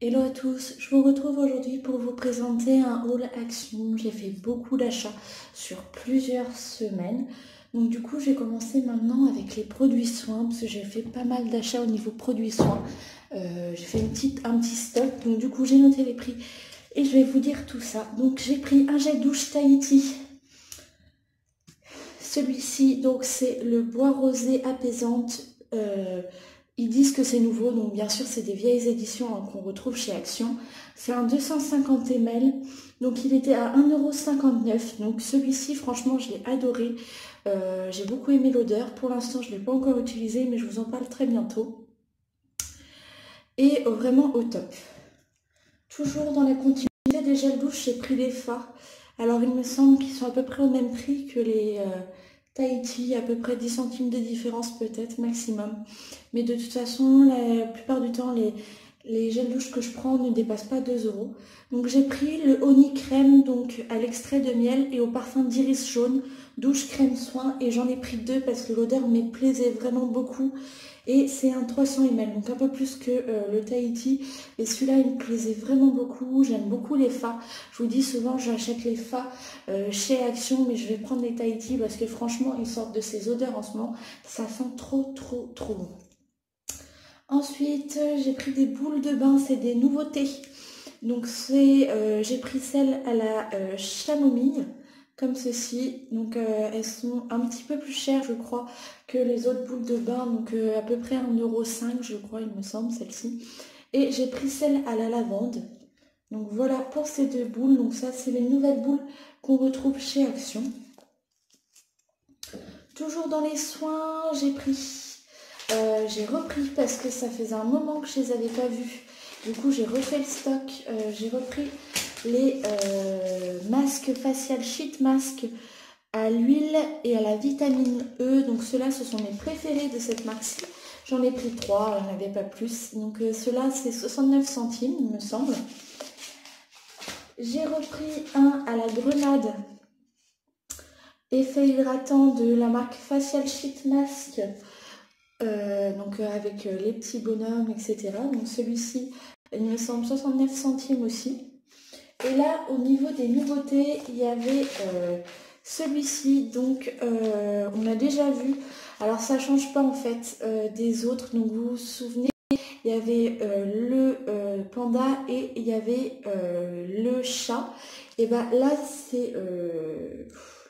Hello à tous, je vous retrouve aujourd'hui pour vous présenter un haul Action. J'ai fait beaucoup d'achats sur plusieurs semaines. Donc du coup, je vais commencer maintenant avec les produits soins parce que j'ai fait pas mal d'achats au niveau produits soins. J'ai fait un petit stock, donc du coup j'ai noté les prix et je vais vous dire tout ça. Donc j'ai pris un gel douche Tahiti. Celui-ci, donc c'est le bois rosé apaisante. Ils disent que c'est nouveau, donc bien sûr c'est des vieilles éditions hein, qu'on retrouve chez Action. C'est un 250 ml, donc il était à 1,59 €. Donc celui-ci, franchement, je l'ai adoré. J'ai beaucoup aimé l'odeur. Pour l'instant, je ne l'ai pas encore utilisé, mais je vous en parle très bientôt. Et vraiment au top. Toujours dans la continuité des gels douche, j'ai pris les Fa. Alors il me semble qu'ils sont à peu près au même prix que les Tahiti, à peu près 10 centimes de différence peut-être maximum. Mais de toute façon, la plupart du temps, les gels douche que je prends ne dépassent pas 2 €. Donc j'ai pris le Honey Crème, donc à l'extrait de miel et au parfum d'iris jaune, douche crème soin, et j'en ai pris deux parce que l'odeur me plaisait vraiment beaucoup. Et c'est un 300 ml, donc un peu plus que le Tahiti. Et celui-là, il me plaisait vraiment beaucoup. J'aime beaucoup les Fa. Je vous dis souvent, j'achète les Fa chez Action, mais je vais prendre les Tahiti parce que franchement, ils sortent de ces odeurs en ce moment. Ça sent trop, trop, trop bon. Ensuite, j'ai pris des boules de bain. C'est des nouveautés. Donc, j'ai pris celle à la chamomile, comme ceci. Donc, elles sont un petit peu plus chères, je crois, que les autres boules de bain. Donc, à peu près 1,05 €, je crois, il me semble, celle-ci. Et j'ai pris celle à la lavande. Donc, voilà pour ces deux boules. Donc, ça, c'est les nouvelles boules qu'on retrouve chez Action. Toujours dans les soins, j'ai repris parce que ça faisait un moment que je les avais pas vus. Du coup, j'ai refait le stock. J'ai repris les masques facial sheet mask à l'huile et à la vitamine E. Donc ceux-là, ce sont mes préférés de cette marque-ci. J'en ai pris 3, il n'y en avait pas plus. Donc ceux-là, c'est 69 centimes, il me semble. J'ai repris un à la grenade. Effet hydratant de la marque Facial Sheet Mask. Donc avec les petits bonhommes, etc. Donc celui-ci, il me semble 69 centimes aussi. Et là, au niveau des nouveautés, il y avait celui-ci. Donc on a déjà vu. Alors ça change pas en fait des autres. Donc vous vous souvenez, il y avait le panda et il y avait le chat. Et bien là, c'est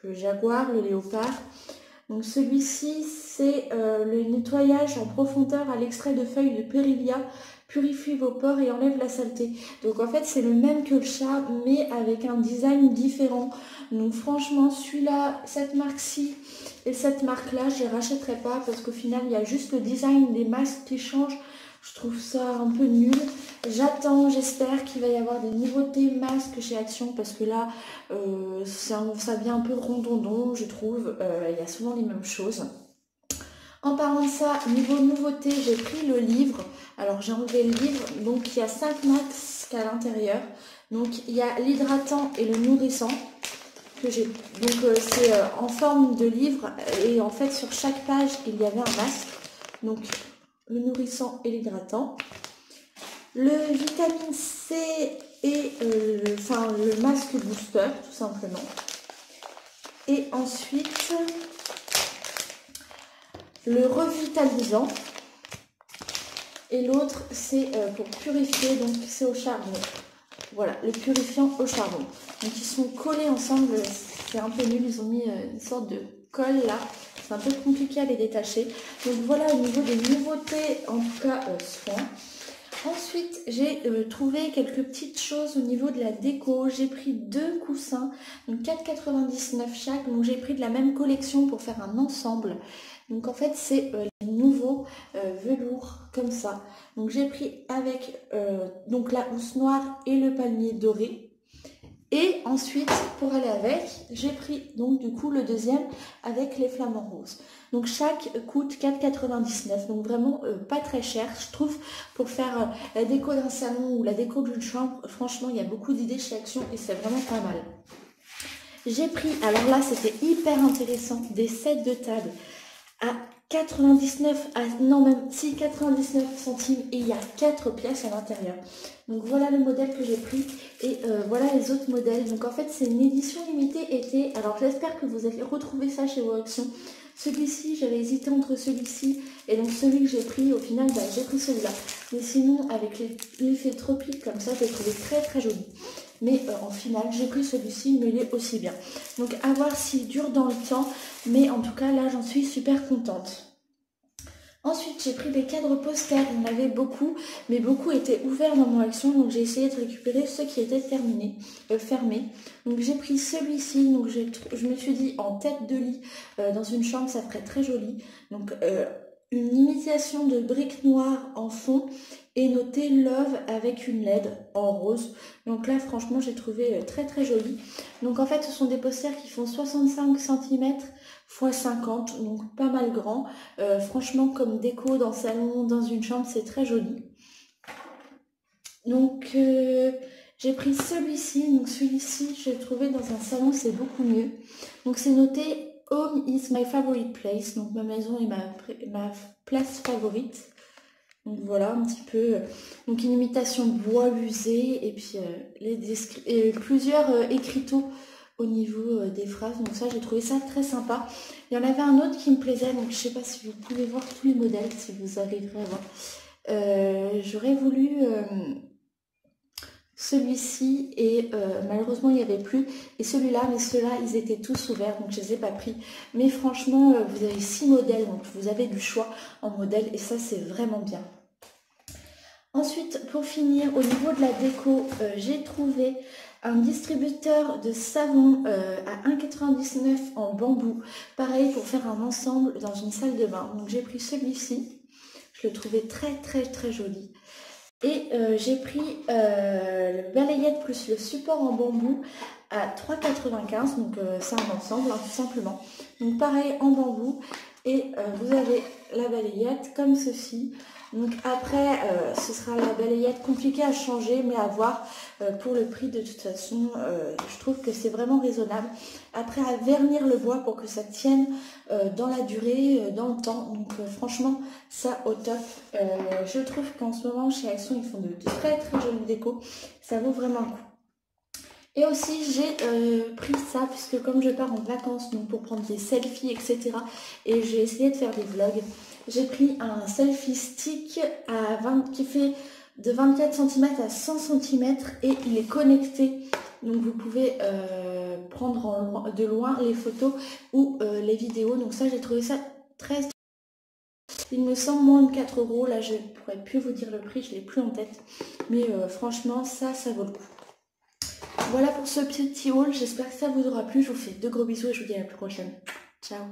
le jaguar, le léopard. Donc celui-ci, c'est le nettoyage en profondeur à l'extrait de feuilles de périlia, purifie vos pores et enlève la saleté. Donc en fait, c'est le même que le chat, mais avec un design différent. Donc franchement, celui-là, cette marque-ci et cette marque-là, je ne les rachèterai pas parce qu'au final, il y a juste le design des masques qui change. Je trouve ça un peu nul. J'espère qu'il va y avoir des nouveautés masques chez Action parce que là, ça devient un peu rondondon, je trouve. Il y a souvent les mêmes choses. En parlant de ça, niveau nouveauté, j'ai pris le livre. Alors j'ai enlevé le livre, donc il y a 5 masques à l'intérieur. Donc il y a l'hydratant et le nourrissant que j'ai. Donc c'est en forme de livre et en fait sur chaque page il y avait un masque. Donc le nourrissant et l'hydratant. Le vitamine C et le masque booster tout simplement. Et ensuite le revitalisant. Et l'autre c'est pour purifier, donc c'est au charbon. Voilà, le purifiant au charbon. Donc ils sont collés ensemble, c'est un peu nul, ils ont mis une sorte de colle là. C'est un peu compliqué à les détacher. Donc voilà au niveau des nouveautés, en tout cas soins. Ensuite, j'ai trouvé quelques petites choses au niveau de la déco. J'ai pris 2 coussins, donc 4,99 chaque. Donc j'ai pris de la même collection pour faire un ensemble. Donc en fait, c'est les nouveaux velours comme ça. Donc j'ai pris avec donc la housse noire et le palmier doré. Et ensuite, pour aller avec, j'ai pris donc du coup le deuxième avec les flamants roses. Donc chaque coûte 4,99 €. Donc vraiment pas très cher, je trouve, pour faire la déco d'un salon ou la déco d'une chambre. Franchement, il y a beaucoup d'idées chez Action et c'est vraiment pas mal. J'ai pris, alors là c'était hyper intéressant, des sets de table à 99 à non même si 99 centimes et il y a 4 pièces à l'intérieur. Donc voilà le modèle que j'ai pris et voilà les autres modèles. Donc en fait c'est une édition limitée été. Alors j'espère que vous allez retrouver ça chez vos actions. Celui-ci, j'avais hésité entre celui-ci et donc celui que j'ai pris. Au final, bah, j'ai pris celui-là. Mais sinon, avec l'effet tropique comme ça, je l'ai trouvé très très joli. Mais en final, j'ai pris celui-ci, mais il est aussi bien. Donc à voir s'il dure dans le temps. Mais en tout cas, là, j'en suis super contente. Ensuite, j'ai pris des cadres posters. Il y en avait beaucoup, mais beaucoup étaient ouverts dans mon action. Donc j'ai essayé de récupérer ceux qui étaient fermés. Donc j'ai pris celui-ci. Donc je me suis dit en tête de lit dans une chambre, ça ferait très joli. Donc une imitation de briques noires en fond et noté Love avec une LED en rose. Donc là, franchement, j'ai trouvé très très joli. Donc en fait, ce sont des posters qui font 65 cm x 50, donc pas mal grand. Franchement, comme déco dans le salon, dans une chambre, c'est très joli. Donc j'ai pris celui-ci. Donc celui-ci, je l'ai trouvé dans un salon, c'est beaucoup mieux. Donc c'est noté Home is my favorite place. Donc ma maison est ma place favorite. Donc voilà un petit peu, donc une imitation bois usé et puis plusieurs écriteaux au niveau des phrases. Donc ça j'ai trouvé ça très sympa. Il y en avait un autre qui me plaisait, donc je sais pas si vous pouvez voir tous les modèles, si vous arriverez à voir. J'aurais voulu celui-ci et malheureusement il n'y avait plus. Et celui-là, mais ceux-là ils étaient tous ouverts donc je les ai pas pris. Mais franchement vous avez 6 modèles donc vous avez du choix en modèle et ça c'est vraiment bien. Ensuite pour finir au niveau de la déco, j'ai trouvé un distributeur de savon à 1,99 € en bambou. Pareil pour faire un ensemble dans une salle de bain. Donc j'ai pris celui-ci. Je le trouvais très très très joli. Et j'ai pris le balayette plus le support en bambou à 3,95 €. Donc c'est un ensemble hein, tout simplement. Donc pareil en bambou. Et vous avez la balayette comme ceci. Donc après ce sera la balayette compliquée à changer mais à voir pour le prix de toute façon. Je trouve que c'est vraiment raisonnable. Après à vernir le bois pour que ça tienne dans la durée, dans le temps. Donc franchement ça au top. Je trouve qu'en ce moment chez Action ils font de très très jolies décos. Ça vaut vraiment le coup. Et aussi j'ai pris ça puisque comme je pars en vacances donc pour prendre des selfies etc. Et j'ai essayé de faire des vlogs. J'ai pris un selfie stick qui fait de 24 cm à 100 cm et il est connecté. Donc vous pouvez prendre de loin les photos ou les vidéos. Donc ça j'ai trouvé ça très... Il me semble moins de 4 €. Là je ne pourrais plus vous dire le prix, je ne l'ai plus en tête. Mais franchement ça vaut le coup. Voilà pour ce petit haul, j'espère que ça vous aura plu. Je vous fais de gros bisous et je vous dis à la prochaine. Ciao.